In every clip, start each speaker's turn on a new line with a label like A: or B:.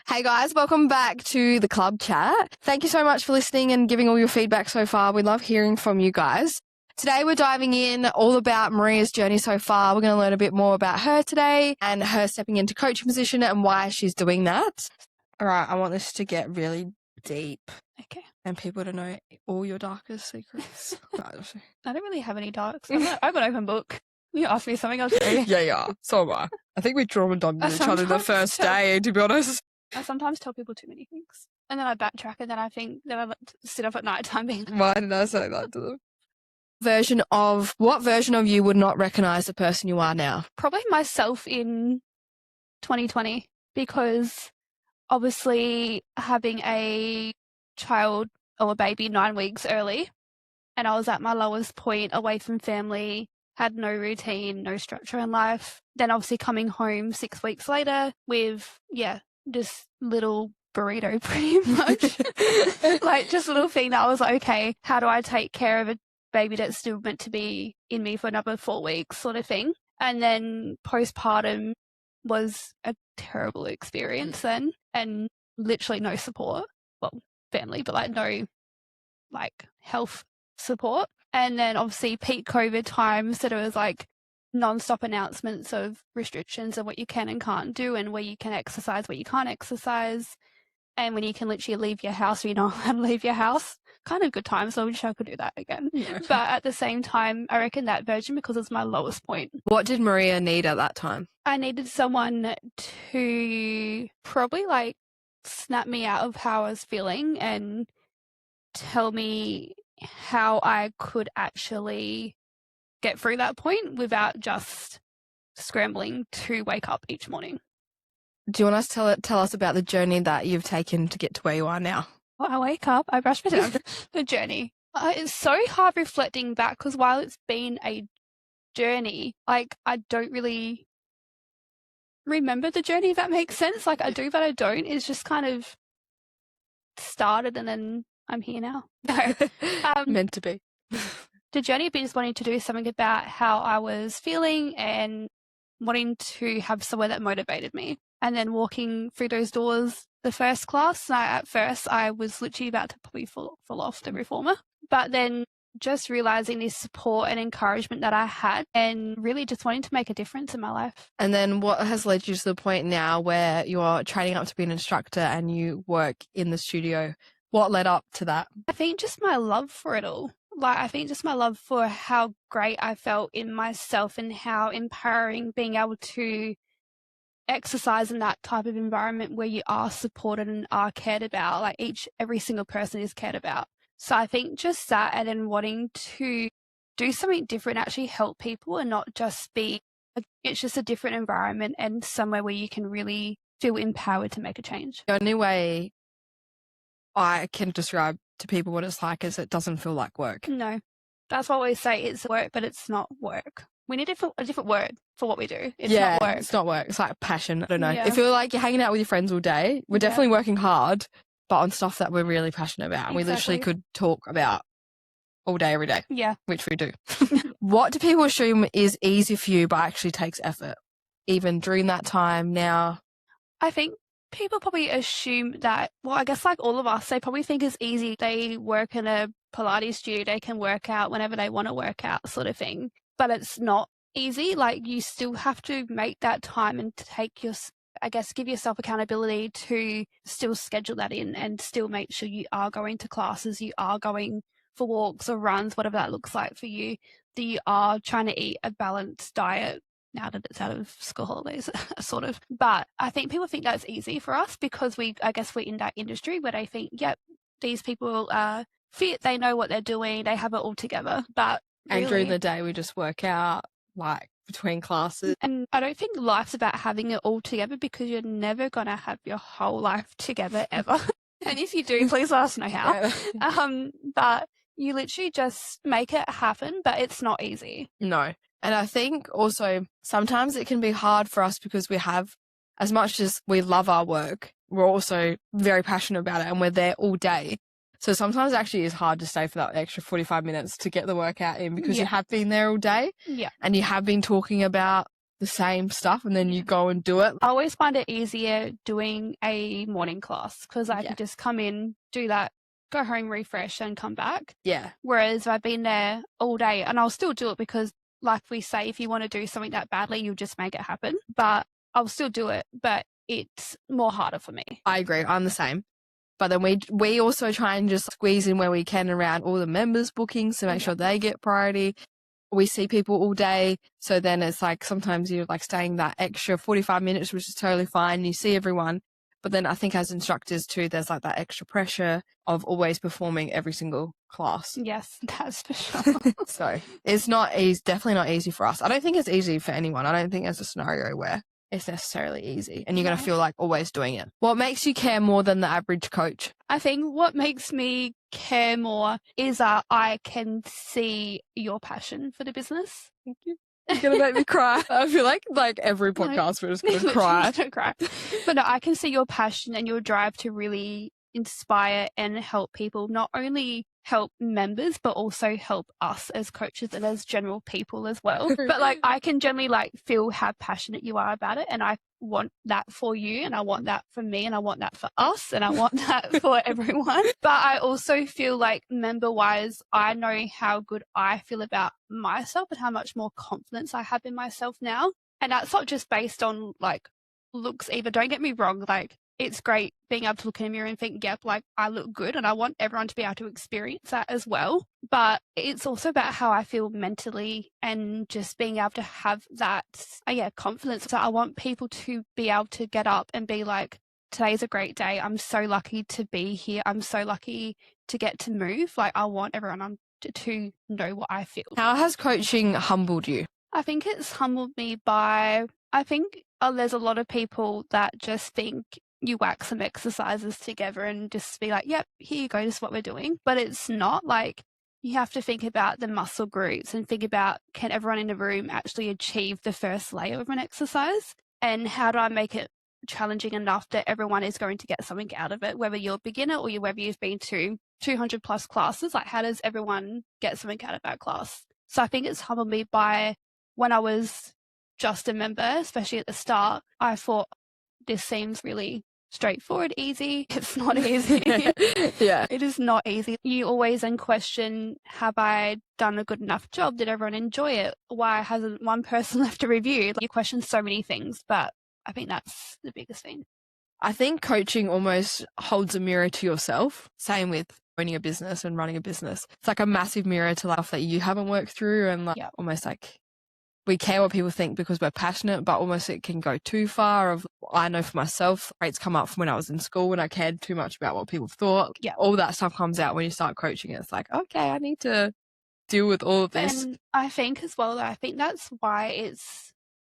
A: Hey guys, welcome back to the Club Chat. Thank you so much for listening and giving all your feedback so far. We love hearing from you guys. Today we're diving in all about Maria's journey so far. We're going to learn a bit more about her today and her stepping into coaching position and why she's doing that. All right, I want this to get really deep.
B: Okay.
A: And people to know all your darkest secrets.
B: I don't really have any darks. I'm an open book. You ask me something, I'll tell you.
A: Yeah. So am I. I think we traumatized each other the first day, to be honest.
B: I sometimes tell people too many things. And then I backtrack and then I think that I sit up at night time being
A: Why did I say that to them? What version of you would not recognize the person you are now?
B: probably myself in 2020, because obviously having a child or a baby 9 weeks early, and I was at my lowest point, away from family, had no routine, no structure in life. Then obviously coming home 6 weeks later with, just little burrito pretty much. Like just a little thing that I was like, okay, how do I take care of a baby that's still meant to be in me for another 4 weeks sort of thing. And then postpartum was a terrible experience then, and literally no support. Well, family, but no health support. And then obviously peak COVID times, that it was non-stop announcements of restrictions of what you can and can't do, and where you can exercise, where you can't exercise, and when you can literally leave your house or you're not allowed to leave your house. Kind of good times, so I wish I could do that again. Yeah. But at the same time, I reckon that version, because it's my lowest point.
A: What did Maria need at that time?
B: I needed someone to probably snap me out of how I was feeling and tell me how I could actually get through that point without just scrambling to wake up each morning.
A: Do you want us to tell us about the journey that you've taken to get to where you are now?
B: Well, I wake up, I brush my teeth. The journey. It's so hard reflecting back, because while it's been a journey, I don't really remember the journey, if that makes sense. I do, but I don't. It's just kind of started and then I'm here now.
A: Meant to be.
B: The journey of just wanting to do something about how I was feeling and wanting to have somewhere that motivated me. And then walking through those doors, the first class, at first I was literally about to probably fall off the reformer. But then just realizing this support and encouragement that I had, and really just wanting to make a difference in my life.
A: And then what has led you to the point now where you're training up to be an instructor and you work in the studio? What led up to that?
B: I think just my love for it all. I think just my love for how great I felt in myself and how empowering being able to exercise in that type of environment where you are supported and are cared about. Every single person is cared about. So I think just that, and then wanting to do something different, actually help people, and not just it's just a different environment and somewhere where you can really feel empowered to make a change.
A: The only way I can describe to people what it's like is it doesn't feel like work.
B: No, that's what we say. It's work, but it's not work. We need a different word for what we do. It's not work.
A: It's not work. It's like passion. I don't know.
B: Yeah.
A: If you're you're hanging out with your friends all day, we're definitely working hard, but on stuff that we're really passionate about. And we literally could talk about all day, every day.
B: Yeah.
A: Which we do. What do people assume is easy for you but actually takes effort? Even during that time now?
B: I think people probably assume that, well, I guess all of us, they probably think it's easy. They work in a Pilates studio, they can work out whenever they want to work out sort of thing. But it's not easy. You still have to make that time and give yourself accountability to still schedule that in and still make sure you are going to classes, you are going for walks or runs, whatever that looks like for you, that you are trying to eat a balanced diet now that it's out of school holidays, sort of. But I think people think that's easy for us because we're in that industry where they think, yep, these people are fit, they know what they're doing, they have it all together. But
A: and during the day, we just work out between classes.
B: And I don't think life's about having it all together, because you're never going to have your whole life together ever. And if you do, please let us know how. But you literally just make it happen, but it's not easy.
A: No. And I think also sometimes it can be hard for us because we have, as much as we love our work, we're also very passionate about it and we're there all day. So sometimes it actually is hard to stay for that extra 45 minutes to get the workout in because you have been there all day.
B: Yeah.
A: And you have been talking about the same stuff and then you go and do it.
B: I always find it easier doing a morning class because I can just come in, do that, go home, refresh, and come back.
A: Yeah.
B: Whereas I've been there all day, and I'll still do it because, like we say, if you want to do something that badly, you'll just make it happen. But I'll still do it, but it's more harder for me.
A: I agree. I'm the same. But then we also try and just squeeze in where we can around all the members' bookings to make sure they get priority. We see people all day, so then it's like sometimes you're like staying that extra 45 minutes, which is totally fine. You see everyone. But then I think as instructors too, there's like that extra pressure of always performing every single class.
B: Yes, that's for sure.
A: So it's not easy, definitely not easy for us. I don't think it's easy for anyone. I don't think there's a scenario where it's necessarily easy and you're going to feel like always doing it. What makes you care more than the average coach?
B: I think what makes me care more is that I can see your passion for the business.
A: Thank you. You're going to make me cry. I feel like every podcast we're just going to cry.
B: But no, I can see your passion and your drive to really inspire and help people, not only help members, but also help us as coaches and as general people as well. But like, I can generally feel how passionate you are about it. And I want that for you, and I want that for me, and I want that for us, and I want that for everyone. But I also feel like member wise, I know how good I feel about myself and how much more confidence I have in myself now. And that's not just based on looks either. Don't get me wrong. It's great being able to look in a mirror and think, yep, I look good, and I want everyone to be able to experience that as well. But it's also about how I feel mentally and just being able to have that, confidence. So I want people to be able to get up and be like, today's a great day. I'm so lucky to be here. I'm so lucky to get to move. I want everyone to know what I feel.
A: How has coaching humbled you?
B: I think it's humbled me by, there's a lot of people that just think you whack some exercises together and just be like, yep, here you go, this is what we're doing. But it's not. You have to think about the muscle groups and think about, can everyone in the room actually achieve the first layer of an exercise? And how do I make it challenging enough that everyone is going to get something out of it, whether you're a beginner or whether you've been to 200 plus classes? How does everyone get something out of that class? So I think it's humbled me by, when I was just a member, especially at the start, I thought this seems really straightforward, easy. It's not easy.
A: Yeah.
B: It is not easy. You always then question, have I done a good enough job? Did everyone enjoy it? Why hasn't one person left a review? You question so many things, but I think that's the biggest thing.
A: I think coaching almost holds a mirror to yourself. Same with owning a business and running a business. It's like a massive mirror to life that you haven't worked through, and almost we care what people think because we're passionate, but almost it can go too far. I know for myself, rates come up from when I was in school when I cared too much about what people thought.
B: Yeah.
A: All that stuff comes out when you start coaching. It's like, okay, I need to deal with all of this.
B: And I think as well, I think that's why it's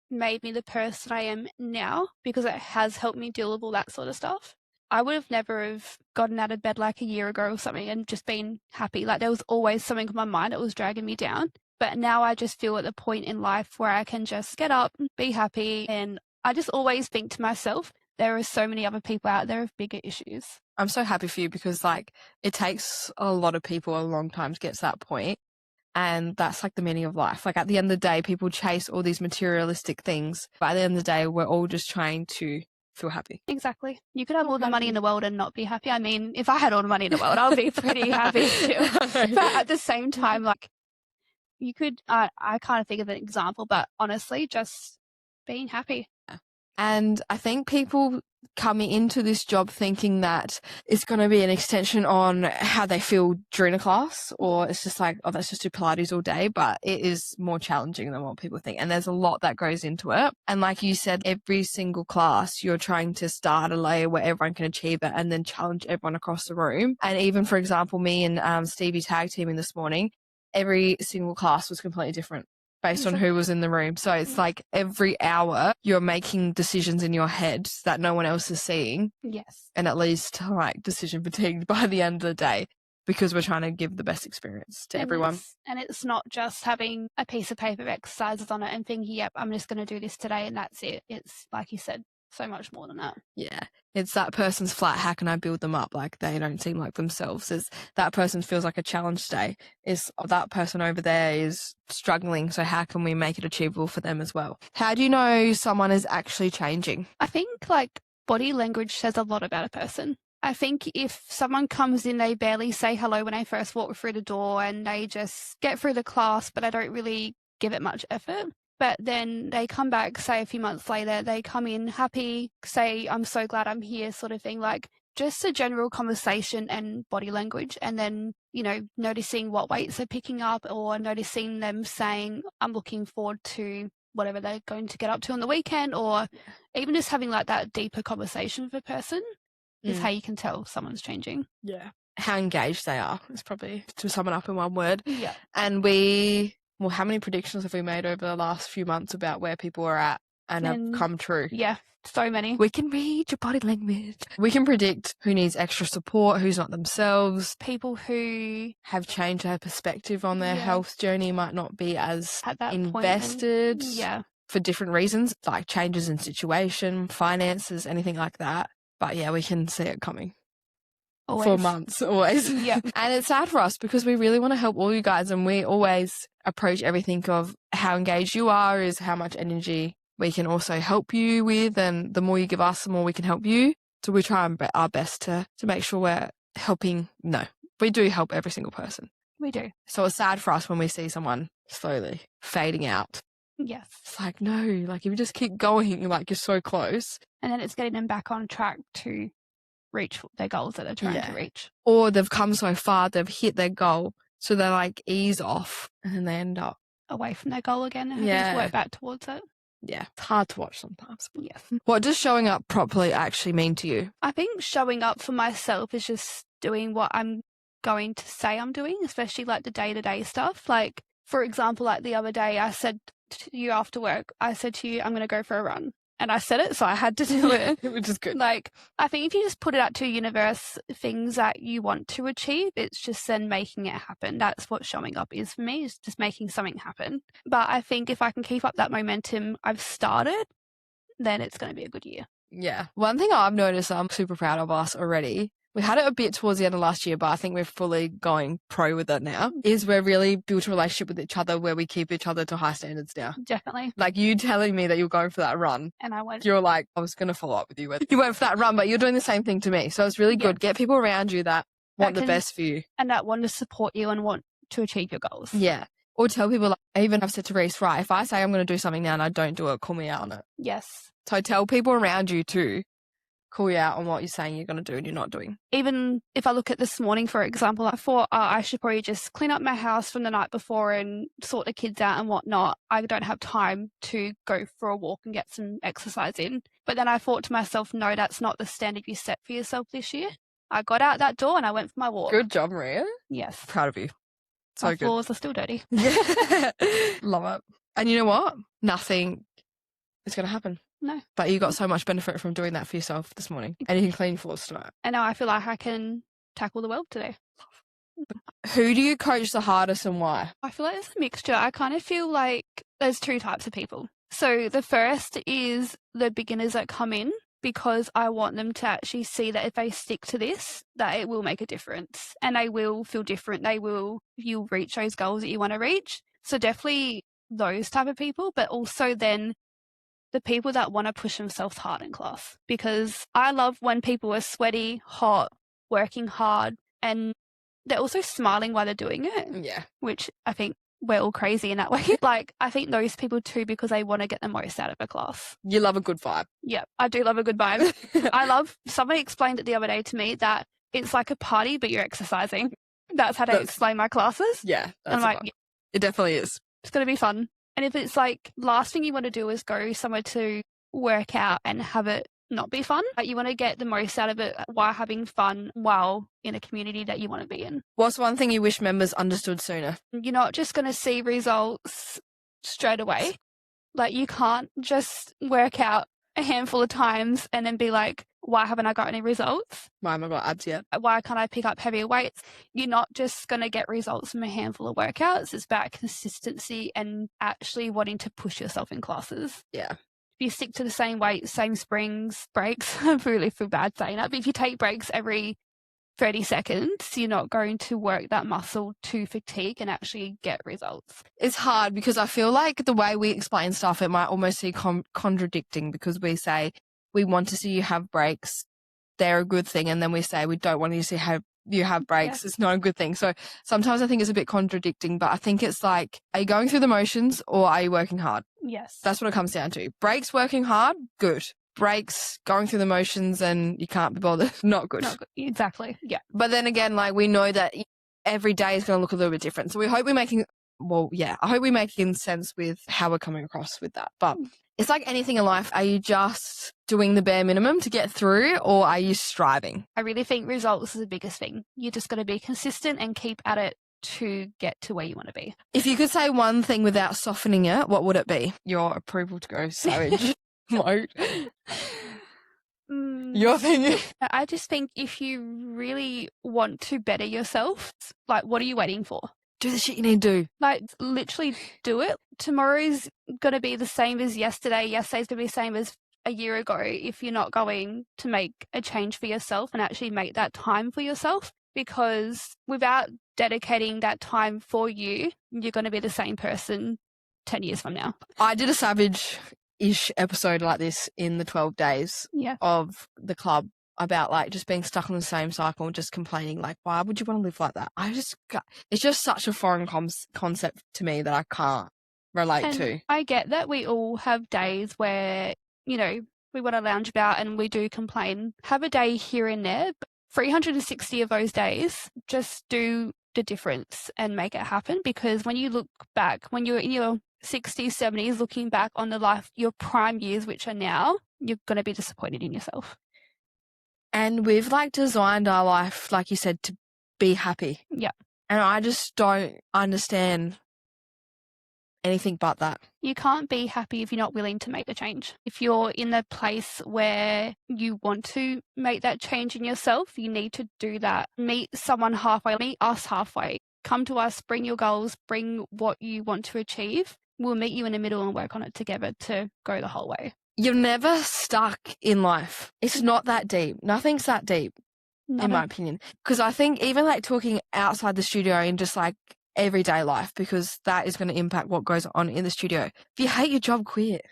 B: made me the person I am now, because it has helped me deal with all that sort of stuff. I would have never have gotten out of bed a year ago or something and just been happy. There was always something in my mind that was dragging me down. But now I just feel at the point in life where I can just get up, be happy. And I just always think to myself, there are so many other people out there with bigger issues.
A: I'm so happy for you because it takes a lot of people a long time to get to that point. And that's the meaning of life. At the end of the day, people chase all these materialistic things. But at the end of the day, we're all just trying to feel happy.
B: Exactly. You could have all the money in the world and not be happy. I mean, if I had all the money in the world, I'll be pretty happy too. But at the same time, you could, I kind of think of an example, but honestly, just being happy.
A: And I think people coming into this job thinking that it's going to be an extension on how they feel during a class, or it's just let's just do Pilates all day, but it is more challenging than what people think. And there's a lot that goes into it. And like you said, every single class, you're trying to start a layer where everyone can achieve it and then challenge everyone across the room. And even, for example, me and Stevie tag teaming this morning, every single class was completely different based on who was in the room. So it's every hour you're making decisions in your head that no one else is seeing.
B: Yes.
A: And at least decision fatigued by the end of the day, because we're trying to give the best experience to everyone.
B: And it's not just having a piece of paper with exercises on it and thinking, yep, I'm just going to do this today and that's it. It's like you said, so much more than that.
A: Yeah. It's that person's flat. How can I build them up? Like they don't seem like themselves. Is that person feels like a challenge today. Is that person over there is struggling. So how can we make it achievable for them as well? How do you know someone is actually changing?
B: I think like body language says a lot about a person. I think if someone comes in, they barely say hello when they first walk through the door and they just get through the class, but they don't really give it much effort. But then they come back, say a few months later, they come in happy, say, I'm so glad I'm here, sort of thing. Like just a general conversation and body language. And then, you know, noticing what weights they're picking up or noticing them saying, I'm looking forward to whatever they're going to get up to on the weekend, or even just having like that deeper conversation with a person is how you can tell someone's changing.
A: Yeah. How engaged they are is probably to sum it up in one word.
B: Yeah.
A: And how many predictions have we made over the last few months about where people are at and have come true?
B: Yeah, so many.
A: We can read your body language. We can predict who needs extra support, who's not themselves.
B: People who
A: have changed their perspective on their health journey might not be as
B: at that
A: invested
B: point,
A: for different reasons, like changes in situation, finances, anything like that. But yeah, we can see it coming.
B: Always.
A: For months, always.
B: Yeah.
A: And it's sad for us because we really want to help all you guys, and we always approach everything of how engaged you are is how much energy we can also help you with, and the more you give us, the more we can help you. So we try our best to make sure we're helping. No, we do help every single person.
B: We do.
A: So it's sad for us when we see someone slowly fading out.
B: Yes.
A: It's like, no, like if you just keep going, like you're so close.
B: And then it's getting them back on track to reach their goals that they're trying to reach.
A: Or they've come so far, they've hit their goal, so they like ease off and then they end up
B: away from their goal again and having to work back towards it.
A: Yeah, it's hard to watch sometimes.
B: Yes.
A: What does showing up properly actually mean to you?
B: I think showing up for myself is just doing what I'm going to say I'm doing, especially like the day-to-day stuff. Like, for example, like the other day I said to you after work, I said to you, I'm going to go for a run. And I said it, so I had to do it.
A: Which is good.
B: Like, I think if you just put it out to universe, things that you want to achieve, it's just then making it happen. That's what showing up is for me, is just making something happen. But I think if I can keep up that momentum I've started, then it's going to be a good year.
A: Yeah. One thing I've noticed, I'm super proud of us already. We had it a bit towards the end of last year, but I think we're fully going pro with it now, is we're really built a relationship with each other where we keep each other to high standards now.
B: Definitely.
A: Like you telling me that you're going for that run.
B: And I went.
A: You're like, I was going to follow up with you. You went for that run, but you're doing the same thing to me. So it's really good. Get people around you that want the best for you.
B: And that want to support you and want to achieve your goals.
A: Yeah. Or tell people, like, I even have said to Reese, right, if I say I'm going to do something now and I don't do it, call me out on it.
B: Yes.
A: So tell people around you too. Call you out on what you're saying you're going to do and you're not doing.
B: Even if I look at this morning, for example, I thought I should probably just clean up my house from the night before and sort the kids out and whatnot. I don't have time to go for a walk and get some exercise in. But then I thought to myself, no, that's not the standard you set for yourself this year. I got out that door and I went for my walk.
A: Good job, Maria.
B: Yes.
A: Proud of you. So
B: my
A: good.
B: floors are still dirty.
A: Yeah. Love it. And you know what? Nothing is going to happen.
B: No.
A: But you got so much benefit from doing that for yourself this morning. And you can clean your floors tonight.
B: And now I feel like I can tackle the world today.
A: Who do you coach the hardest and why?
B: I feel like it's a mixture. I kind of feel like there's two types of people. So the first is the beginners that come in because I want them to actually see that if they stick to this, that it will make a difference and they will feel different. You'll reach those goals that you want to reach. So definitely those type of people, but also then the people that want to push themselves hard in class, because I love when people are sweaty, hot, working hard, and they're also smiling while they're doing it.
A: Yeah.
B: Which I think we're all crazy in that way. Like, I think those people too, because they want to get the most out of a class.
A: You love a good vibe.
B: Yeah, I do love a good vibe. Somebody explained it the other day to me that it's like a party, but you're exercising. That's how they explain my classes.
A: Yeah.
B: I'm like, yeah,
A: it definitely is.
B: It's going to be fun. And if it's like, last thing you want to do is go somewhere to work out and have it not be fun. Like, you want to get the most out of it while having fun while in a community that you want to be in.
A: What's one thing you wish members understood sooner?
B: You're not just going to see results straight away. Like, you can't just work out a handful of times and then be like, why haven't I got any results?
A: Why haven't I got abs yet?
B: Why can't I pick up heavier weights? You're not just going to get results from a handful of workouts. It's about consistency and actually wanting to push yourself in classes.
A: Yeah.
B: you stick to the same weight, same springs, breaks, I really feel bad saying that, but if you take breaks every 30 seconds, you're not going to work that muscle to fatigue and actually get results.
A: It's hard because I feel like the way we explain stuff, it might almost be contradicting, because we say we want to see you have breaks. They're a good thing. And then we say we don't want you to see you have breaks. Yeah. It's not a good thing. So sometimes I think it's a bit contradicting, but I think it's like, are you going through the motions or are you working hard?
B: Yes.
A: That's what it comes down to. Breaks working hard, good. Breaks going through the motions and you can't be bothered, not good.
B: Not good. Exactly. Yeah.
A: But then again, like, we know that every day is going to look a little bit different. So we hope I hope we're making sense with how we're coming across with that. But it's like anything in life. Are you just doing the bare minimum to get through, or are you striving?
B: I really think results is the biggest thing. You're just going to be consistent and keep at it to get to where you want to be.
A: If you could say one thing without softening it, what would it be? Your approval to go savage mode. Your thing.
B: I just think if you really want to better yourself, like, what are you waiting for?
A: Do the shit you need to do.
B: Like, literally do it. Tomorrow's going to be the same as yesterday. Yesterday's going to be the same as a year ago if you're not going to make a change for yourself and actually make that time for yourself. Because without dedicating that time for you, you're going to be the same person 10 years from now.
A: I did a savage-ish episode like this in the 12 days of the club, about like just being stuck on the same cycle and just complaining, like, why would you want to live like that? It's just such a foreign concept to me that I can't relate to.
B: I get that we all have days where, you know, we want to lounge about and we do complain. Have a day here and there, but 360 of those days, just do the difference and make it happen. Because when you look back, when you're in your 60s, 70s, looking back on the life, your prime years, which are now, you're going to be disappointed in yourself.
A: And we've like designed our life, like you said, to be happy.
B: Yeah.
A: And I just don't understand anything but that.
B: You can't be happy if you're not willing to make a change. If you're in the place where you want to make that change in yourself, you need to do that. Meet someone halfway, meet us halfway. Come to us, bring your goals, bring what you want to achieve. We'll meet you in the middle and work on it together to go the whole way.
A: You're never stuck in life. It's not that deep. Nothing's that deep, in my opinion. Because I think even like talking outside the studio and just like everyday life, because that is going to impact what goes on in the studio. If you hate your job, quit.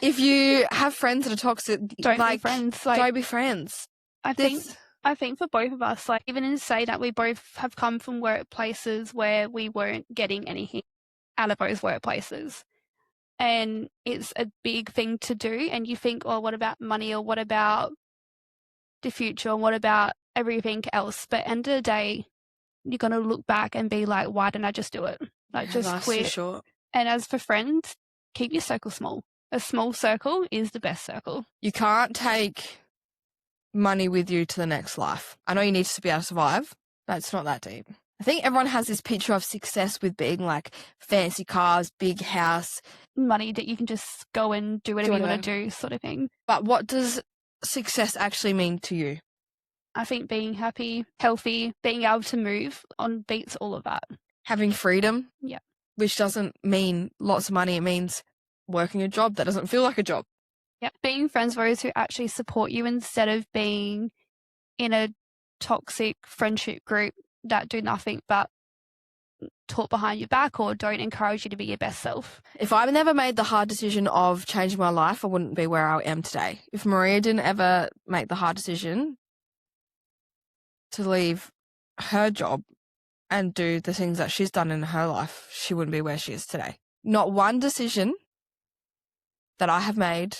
A: If you have friends that are toxic,
B: don't be friends.
A: Don't be friends.
B: I think for both of us, like, even in say that we both have come from workplaces where we weren't getting anything out of those workplaces. And it's a big thing to do. And you think, oh, what about money, or what about the future, or what about everything else? But end of the day, you're going to look back and be like, why didn't I just do it? Like, just quit.
A: Short.
B: And as for friends, keep your circle small. A small circle is the best circle.
A: You can't take money with you to the next life. I know you need to be able to survive, but it's not that deep. I think everyone has this picture of success with being like fancy cars, big house,
B: money that you can just go and do whatever you want to do, sort of thing.
A: But what does success actually mean to you?
B: I think being happy, healthy, being able to move on beats all of that.
A: Having freedom.
B: Yeah.
A: Which doesn't mean lots of money. It means working a job that doesn't feel like a job.
B: Yeah. Being friends with those who actually support you instead of being in a toxic friendship group that do nothing but talk behind your back or don't encourage you to be your best self.
A: If I never made the hard decision of changing my life, I wouldn't be where I am today. If Maria didn't ever make the hard decision to leave her job and do the things that she's done in her life, she wouldn't be where she is today. Not one decision that I have made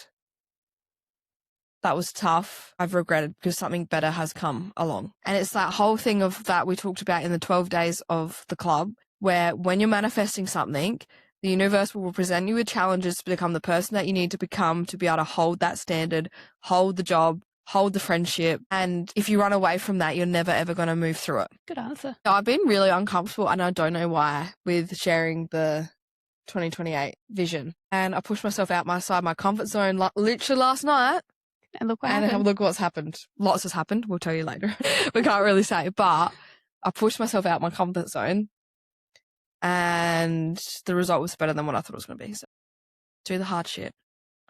A: that was tough, I've regretted, because something better has come along. And it's that whole thing of that we talked about in the 12 days of the club, where when you're manifesting something, the universe will present you with challenges to become the person that you need to become to be able to hold that standard, hold the job, hold the friendship. And if you run away from that, you're never, ever going to move through it.
B: Good answer.
A: I've been really uncomfortable, and I don't know why, with sharing the 2028 vision. And I pushed myself outside my comfort zone literally last night.
B: And look what happened.
A: Look what's happened. Lots has happened. We'll tell you later. We can't really say. But I pushed myself out my comfort zone, and the result was better than what I thought it was going to be. So do the hard shit.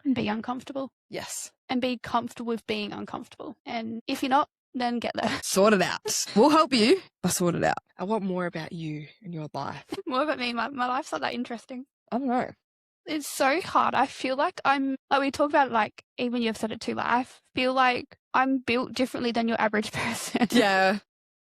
B: And be uncomfortable.
A: Yes.
B: And be comfortable with being uncomfortable. And if you're not, then get there.
A: Sort it out. We'll help you, but sort it out. I want more about you and your life.
B: More about me. My life's not that interesting.
A: I don't know.
B: It's so hard. I feel like we talk about it, like, even you've said it too, like, I feel like I'm built differently than your average person.
A: Yeah.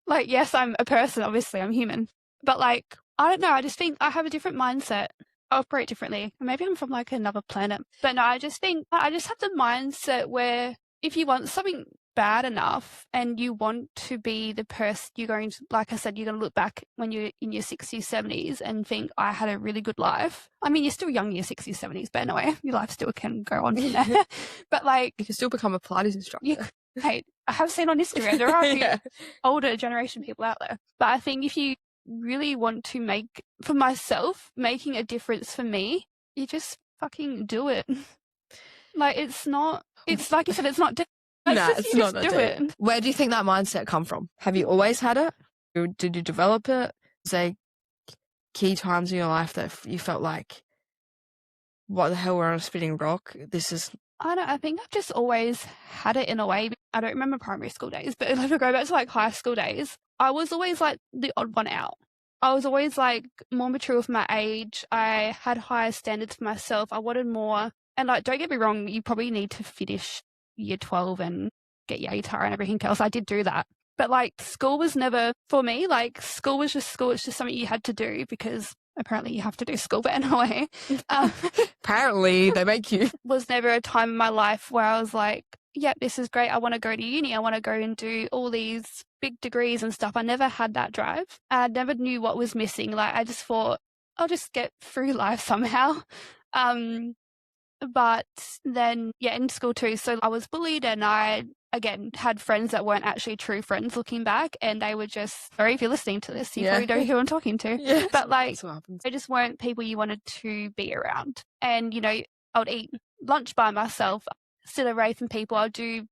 B: Like, yes, I'm a person, obviously, I'm human. But, like, I don't know, I just think I have a different mindset. I operate differently. Maybe I'm from, like, another planet. But no, I just think I just have the mindset where if you want something bad enough and you want to be the person, you're going to, like I said, you're going to look back when you're in your 60s, 70s and think, I had a really good life. I mean, you're still young in your 60s, 70s, but anyway, your life still can go on from there. But, like,
A: you can still become a Pilates instructor.
B: Hey, I have seen on Instagram, there are a few older generation people out there. But I think if you really want to make, for myself, making a difference for me, you just fucking do it. Like, it's not, it's like you said, it's not difficult.
A: It's not that deep. Where do you think that mindset come from? Have you always had it? Or did you develop it? Was there key times in your life that you felt like, what the hell, we're on a spinning rock?
B: I think I've just always had it in a way. I don't remember primary school days, but if I go back to, like, high school days, I was always, like, the odd one out. I was always, like, more mature with my age. I had higher standards for myself. I wanted more. And, like, don't get me wrong, you probably need to finish year 12 and get your guitar and everything else. I did do that. But, like, school was never, for me, like, school was just school. It's just something you had to do because apparently you have to do school, but anyway.
A: Apparently, they make you.
B: Was never a time in my life where I was like, yeah, this is great. I want to go to uni. I want to go and do all these big degrees and stuff. I never had that drive. I never knew what was missing. Like, I just thought, I'll just get through life somehow. But then, yeah, in school too. So I was bullied and I, again, had friends that weren't actually true friends looking back. And they were just, sorry if you're listening to this, you probably don't know who I'm talking to.
A: Yeah.
B: But, like, they just weren't people you wanted to be around. And, you know, I would eat lunch by myself, sit away from people. I'd do,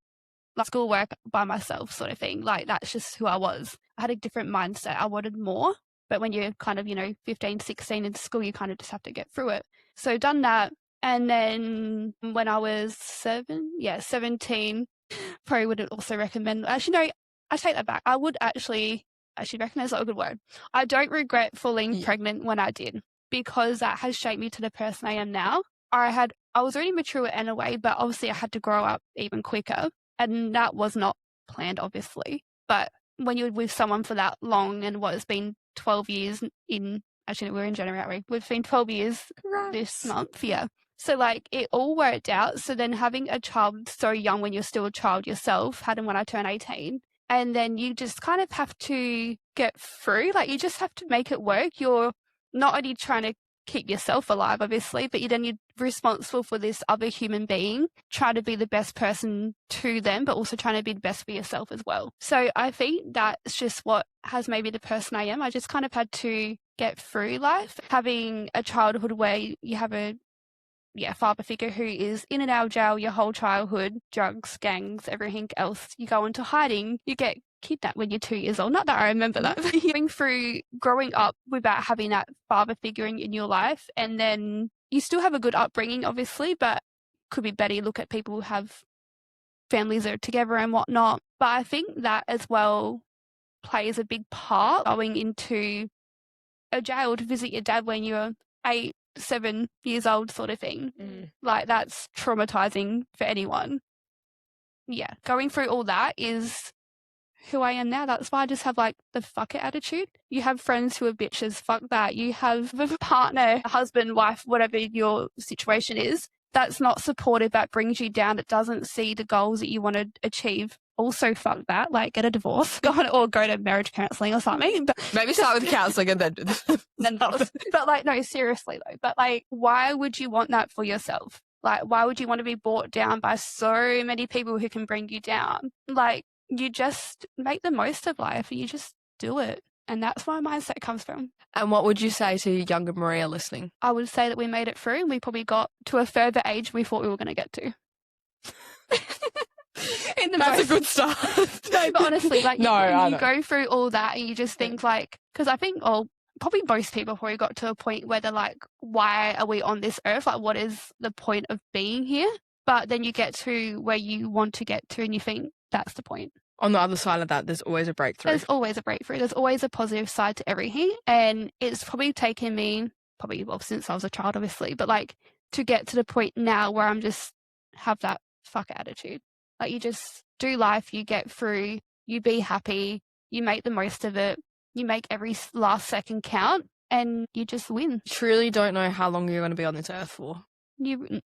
B: like, schoolwork by myself sort of thing. Like, that's just who I was. I had a different mindset. I wanted more. But when you're kind of, 15, 16 in school, you kind of just have to get through it. So done that. And then when I was 17, probably would also recommend, actually, no, I take that back. I would actually recommend is not a good word. I don't regret falling pregnant when I did, because that has shaped me to the person I am now. I was already mature in a way, but obviously I had to grow up even quicker. And that was not planned, obviously. But when you're with someone for that long, and what has been 12 years actually, we're in January, aren't we? We've been 12 years this month, yeah. So, like, it all worked out. So then having a child so young when you're still a child yourself, had him when I turned 18, and then you just kind of have to get through. Like, you just have to make it work. You're not only trying to keep yourself alive, obviously, but you're responsible for this other human being, try to be the best person to them, but also trying to be the best for yourself as well. So I think that's just what has made me the person I am. I just kind of had to get through life. Having a childhood where you have a father figure who is in and out of jail your whole childhood, drugs, gangs, everything else. You go into hiding, you get kidnapped when you're 2 years old. Not that I remember that. Going through growing up without having that father figure in your life, and then you still have a good upbringing, obviously, but could be better. You look at people who have families that are together and whatnot. But I think that as well plays a big part, going into a jail to visit your dad when you're 8, 7 years old sort of thing. Like, that's traumatizing for anyone. Yeah, going through all that is who I am now. That's why I just have, like, the fuck it attitude. You have friends who are bitches, fuck that. You have a partner, husband, wife, whatever your situation is, that's not supportive, that brings you down, that doesn't see the goals that you want to achieve. Also, fuck that. Like, get a divorce, or go to marriage counselling or something. But
A: maybe start with counselling and then
B: but, like, no, seriously though. But, like, why would you want that for yourself? Like, why would you want to be brought down by so many people who can bring you down? Like, you just make the most of life and you just do it. And that's where my mindset comes from.
A: And what would you say to younger Maria listening?
B: I would say that we made it through and we probably got to a further age we thought we were going to get to.
A: That's a good start.
B: No, but honestly, like, you go through all that and you just think, like, because I think probably most people probably got to a point where they're like, why are we on this earth? Like, what is the point of being here? But then you get to where you want to get to and you think that's the point.
A: On the other side of that, there's always a breakthrough.
B: There's always a breakthrough. There's always a positive side to everything. And it's probably taken me, well, since I was a child, obviously, but like to get to the point now where I'm just have that fuck attitude. Like you just do life, you get through, you be happy, you make the most of it, you make every last second count, and you just win.
A: You truly don't know how long you're going to be on this earth for.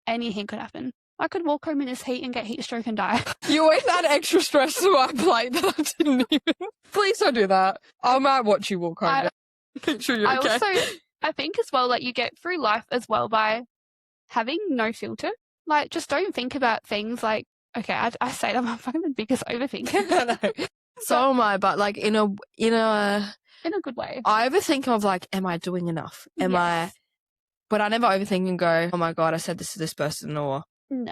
B: Anything could happen. I could walk home in this heat and get heat stroke and die.
A: You always add extra stress to my plate that I didn't even. Please don't do that. I might watch you walk home. Make sure you're okay.
B: I think as well, like you get through life as well by having no filter. Like just don't think about things like, okay, I say that I'm fucking the biggest overthinker.
A: So am I, but like in a
B: good way.
A: I overthink of like, am I doing enough? But I never overthink and go, oh my God, I said this to this person, or
B: no.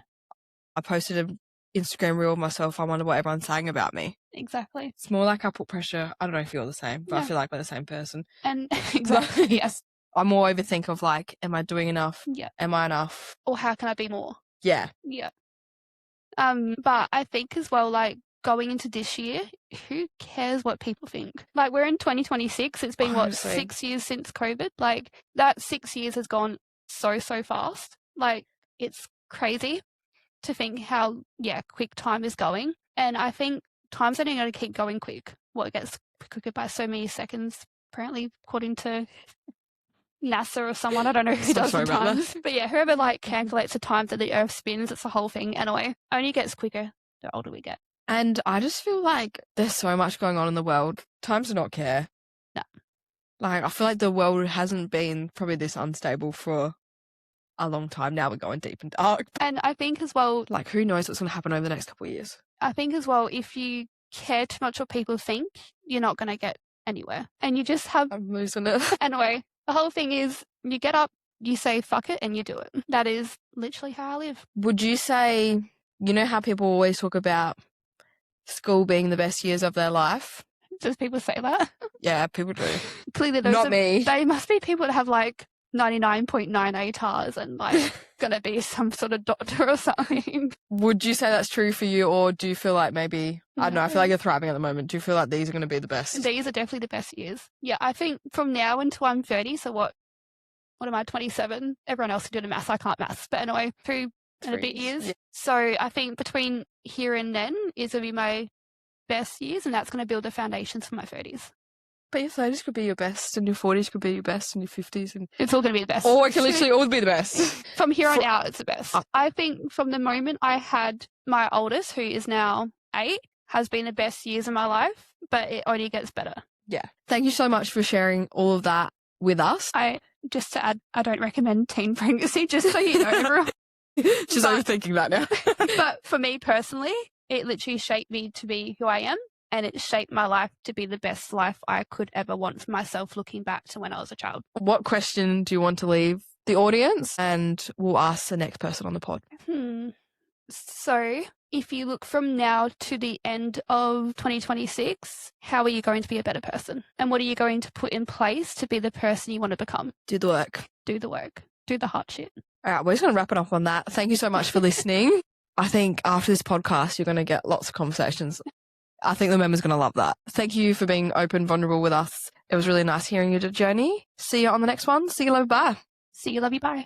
A: I posted an Instagram reel of myself. I wonder what everyone's saying about me.
B: Exactly.
A: It's more like I put pressure. I don't know if you're the same, but I feel like we're the same person.
B: And exactly, yes.
A: I more overthink of like, am I doing enough?
B: Yeah.
A: Am I enough?
B: Or how can I be more?
A: Yeah.
B: Yeah. But I think as well, like going into this year, who cares what people think? Like we're in 2026. It's been
A: Honestly.
B: 6 years since COVID. Like that 6 years has gone so fast. Like it's crazy to think how quick time is going. And I think time's only going to keep going quick. It gets quicker by so many seconds, apparently, according to NASA or someone. I don't know who does the times. But yeah, whoever like calculates the time that the Earth spins, it's the whole thing. Anyway, only gets quicker the older we get.
A: And I just feel like there's so much going on in the world. Time to not care.
B: No.
A: Like, I feel like the world hasn't been probably this unstable for a long time. Now we're going deep and dark.
B: And I think as well,
A: like, who knows what's going to happen over the next couple of years?
B: I think as well, if you care too much what people think, you're not going to get anywhere. And you just have...
A: I'm losing it.
B: Anyway, the whole thing is you get up, you say fuck it, and you do it. That is literally how I live.
A: Would you say, you know how people always talk about school being the best years of their life?
B: Does people say that?
A: Yeah, people do.
B: Clearly,
A: not me.
B: They must be people that have like 99.9 ATARs and like going to be some sort of doctor or something.
A: Would you say that's true for you, or do you feel like maybe, I don't know, I feel like you're thriving at the moment. Do you feel like these are going to be the best?
B: These are definitely the best years. Yeah, I think from now until I'm 30, so what am I, 27? Everyone else can do the maths. I can't maths. But anyway, 2 and a bit years. Yeah. So I think between here and then is going to be my best years, and that's going to build the foundations for my 30s.
A: But your 30s could be your best, and your 40s could be your best, and your 50s. And
B: it's all going to be the best.
A: Or it can literally all be the best.
B: From here on out, it's the best. I think from the moment I had my oldest, who is now 8, has been the best years of my life, but it only gets better.
A: Yeah. Thank you so much for sharing all of that with us.
B: Just to add, I don't recommend teen pregnancy, just so you know, everyone.
A: She's overthinking that now.
B: But for me personally, it literally shaped me to be who I am, and it shaped my life to be the best life I could ever want for myself looking back to when I was a child. What
A: question do you want to leave the audience? And we'll ask the next person on the pod.
B: So, if you look from now to the end of 2026, how are you going to be a better person? And what are you going to put in place to be the person you want to become?
A: Do the work.
B: Do the work. Do the hard shit.
A: All right, we're just going to wrap it up on that. Thank you so much for listening. I think after this podcast, you're going to get lots of conversations. I think the members are going to love that. Thank you for being open, vulnerable with us. It was really nice hearing your journey. See you on the next one. See you, love you, bye.
B: See you, love you, bye.